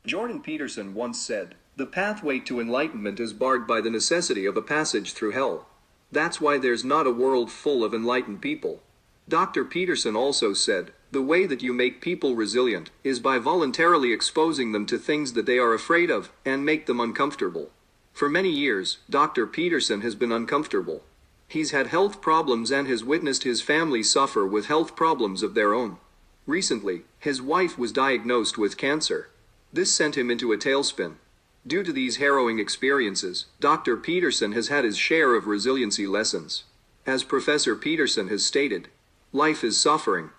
Jordan Peterson once said, "The pathway to enlightenment is barred by the necessity of a passage through hell. That's why there's not a world full of enlightened people." Dr. Peterson also said, "The way that you make people resilient is by voluntarily exposing them to things that they are afraid of, and make them uncomfortable." For many years, Dr. Peterson has been uncomfortable. He's had health problems and has witnessed his family suffer with health problems of their own. Recently, his wife was diagnosed with cancer. This sent him into a tailspin. Due to these harrowing experiences, Dr. Peterson has had his share of resiliency lessons. As Professor Peterson has stated, life is suffering.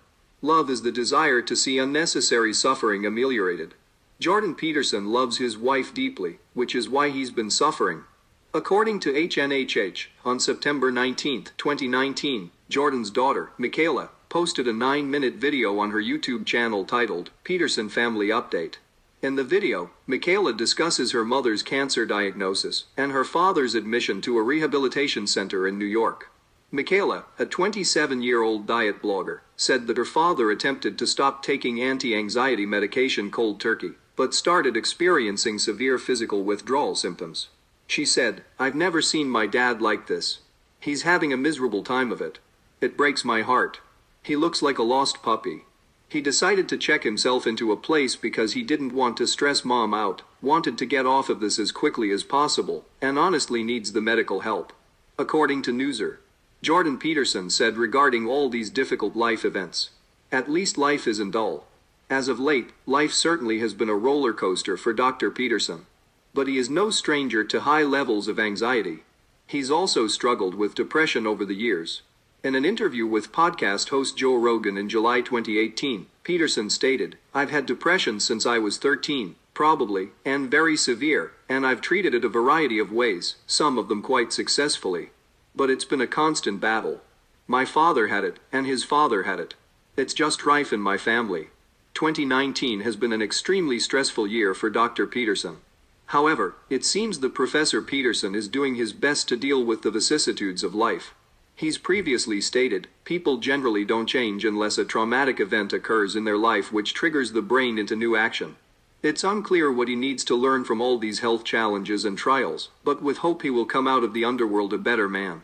Love is the desire to see unnecessary suffering ameliorated. Jordan Peterson loves his wife deeply, which is why he's been suffering. According to HNHH, on September 19, 2019, Jordan's daughter, Michaela, posted a 9-minute video on her YouTube channel titled, "Peterson Family Update." In the video, Michaela discusses her mother's cancer diagnosis and her father's admission to a rehabilitation center in New York. Michaela, a 27-year-old diet blogger, said that her father attempted to stop taking anti-anxiety medication cold turkey, but started experiencing severe physical withdrawal symptoms. She said, "I've never seen my dad like this. He's having a miserable time of it. It breaks my heart. He looks like a lost puppy. He decided to check himself into a place because he didn't want to stress mom out, wanted to get off of this as quickly as possible, and honestly needs the medical help." According to Newser, Jordan Peterson said regarding all these difficult life events, "At least life isn't dull." As of late, life certainly has been a roller coaster for Dr. Peterson. But he is no stranger to high levels of anxiety. He's also struggled with depression over the years. In an interview with podcast host Joe Rogan in July 2018, Peterson stated, "I've had depression since I was 13, probably, and very severe, and I've treated it a variety of ways, some of them quite successfully. But it's been a constant battle. My father had it, and his father had it. It's just rife in my family." 2019 has been an extremely stressful year for Dr. Peterson. However, it seems that Professor Peterson is doing his best to deal with the vicissitudes of life. He's previously stated, "People generally don't change unless a traumatic event occurs in their life which triggers the brain into new action." It's unclear what he needs to learn from all these health challenges and trials, but with hope he will come out of the underworld a better man.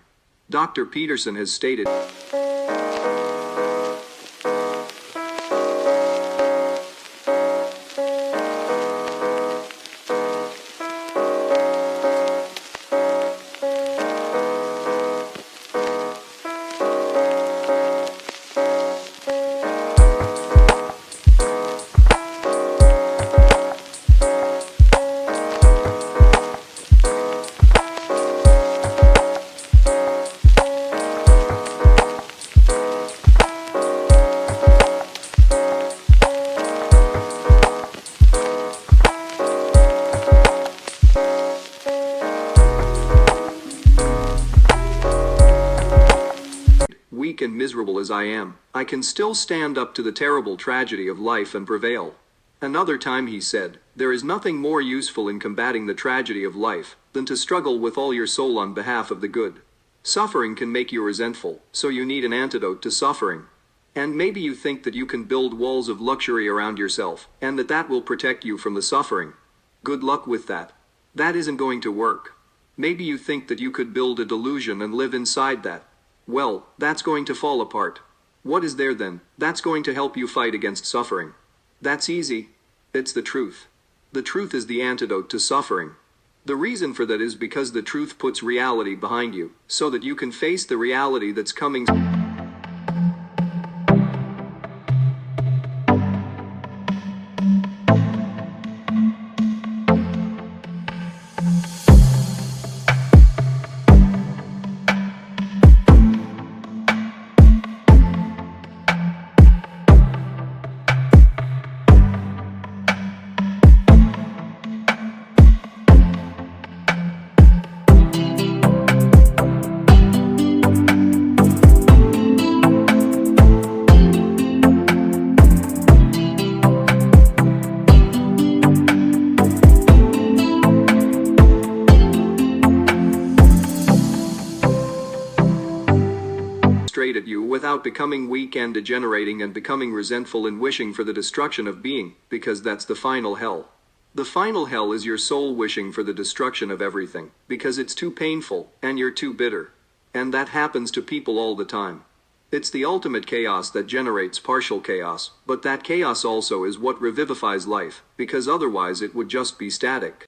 Dr. Peterson has stated, "Weak and miserable as I am, I can still stand up to the terrible tragedy of life and prevail." Another time he said, "There is nothing more useful in combating the tragedy of life than to struggle with all your soul on behalf of the good. Suffering can make you resentful, so you need an antidote to suffering. And maybe you think that you can build walls of luxury around yourself, and that will protect you from the suffering. Good luck with that. That isn't going to work. Maybe you think that you could build a delusion and live inside that. Well, that's going to fall apart. What is there then that's going to help you fight against suffering? That's easy. It's the truth. The truth is the antidote to suffering. The reason for that is because the truth puts reality behind you, so that you can face the reality that's coming." Straight at you without becoming weak and degenerating and becoming resentful and wishing for the destruction of being, because that's the final hell. The final hell is your soul wishing for the destruction of everything, because it's too painful, and you're too bitter. And that happens to people all the time. It's the ultimate chaos that generates partial chaos, but that chaos also is what revivifies life, because otherwise it would just be static.